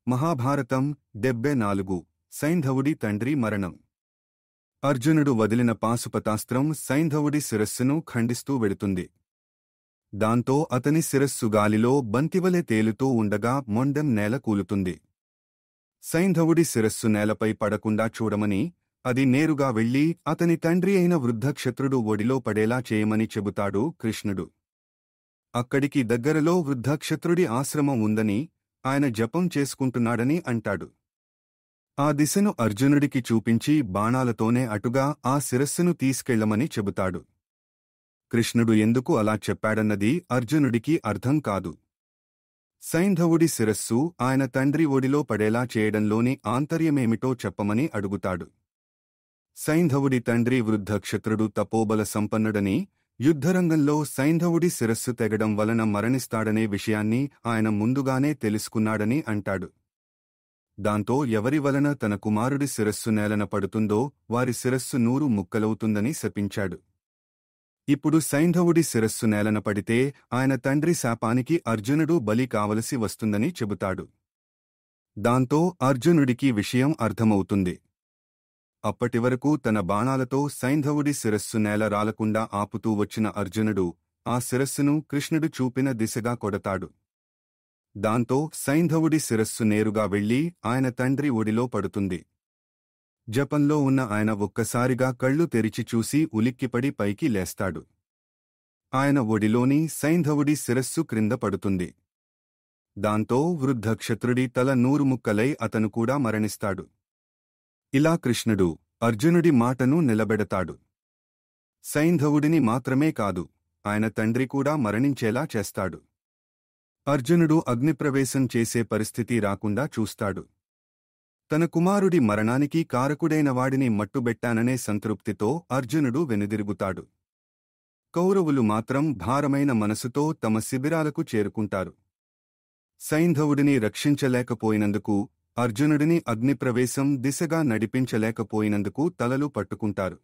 మహాభారతం 74 సైంధవుడి తండ్రి మరణం. అర్జునుడు వదిలిన పాశుపతాస్త్రం సైంధవుడి శిరస్సును ఖండిస్తూ వెడుతుంది. దాంతో అతని శిరస్సు గాలిలో బంతివలె తేలుతూ ఉండగా మొండెం నేల కూలుతుంది. సైంధవుడి శిరస్సు నేలపై పడకుండా చూడమని, అది నేరుగా వెళ్లి అతని తండ్రి అయిన వృద్ధక్షత్రుడు ఒడిలో పడేలా చేయమని చెబుతాడు కృష్ణుడు. అక్కడికి దగ్గరలో వృద్ధక్షత్రుడి ఆశ్రమం ఉందని, ఆయన జపం చేసుకుంటున్నాడని అంటాడు. ఆ దిశను అర్జునుడికి చూపించి బాణాలతోనే అటుగా ఆ శిరస్సును తీసుకెళ్లమని చెబుతాడు. కృష్ణుడు ఎందుకు అలా చెప్పాడన్నది అర్జునుడికి అర్థం కాదు. సైంధవుడి శిరస్సు ఆయన తండ్రి ఒడిలో పడేలా చేయడంలోని ఆంతర్యమేమిటో చెప్పమని అడుగుతాడు. సైంధవుడి తండ్రి వృద్ధక్షత్రుడు తపోబల సంపన్నుడని, యుద్ధరంగంలో సైంధవుడి శిరస్సు తెగడం వలన మరణిస్తాడనే విషయాన్ని ఆయన ముందుగానే తెలుసుకున్నాడని అంటాడు. దాంతో ఎవరి వలన తన కుమారుడి శిరస్సు నేలన పడుతుందో వారి శిరస్సు 100 ముక్కలవుతుందని శపించాడు. ఇప్పుడు సైంధవుడి శిరస్సు నేలన పడితే ఆయన తండ్రి శాపానికి అర్జునుడు బలి కావలసి వస్తుందని చెబుతాడు. దాంతో అర్జునుడికి విషయం అర్థమవుతుంది. అప్పటివరకు తన బాణాలతో సైంధవుడి శిరస్సు నేల రాలకుండా ఆపుతూ వచ్చిన అర్జునుడు ఆ శిరస్సును కృష్ణుడు చూపిన దిశగా కొడతాడు. దాంతో సైంధవుడి శిరస్సు నేరుగా వెళ్లి ఆయన తండ్రి ఒడిలో పడుతుంది. జపంలో ఉన్న ఆయన ఒక్కసారిగా కళ్ళు తెరిచి చూసి ఉలిక్కిపడి పైకి లేస్తాడు. ఆయన ఒడిలోని సైంధవుడి శిరస్సు క్రింద పడుతుంది. దాంతో వృద్ధక్షత్రుడి తల 100 ముక్కలై అతను కూడా మరణిస్తాడు. ఇలా కృష్ణుడు అర్జునుడి మాటను నిలబెడతాడు. సైంధవుడిని మాత్రమే కాదు, ఆయన తండ్రి కూడా మరణించేలా చేస్తాడు. అర్జునుడు అగ్నిప్రవేశం చేసే పరిస్థితి రాకుండా చూస్తాడు. తన కుమారుడి మరణానికి కారకుడైన వాడిని మట్టుబెట్టాననే సంతృప్తితో అర్జునుడు వెనుదిరుగుతాడు. కౌరవులు మాత్రం భారమైన మనసుతో తమ శిబిరాలకు చేరుకుంటారు. సైంధవుడిని రక్షించలేకపోయినందుకు, అర్జునుడిని అగ్నిప్రవేశం దిశగా నడిపించలేకపోయినందుకు తలలు పట్టుకుంటారు.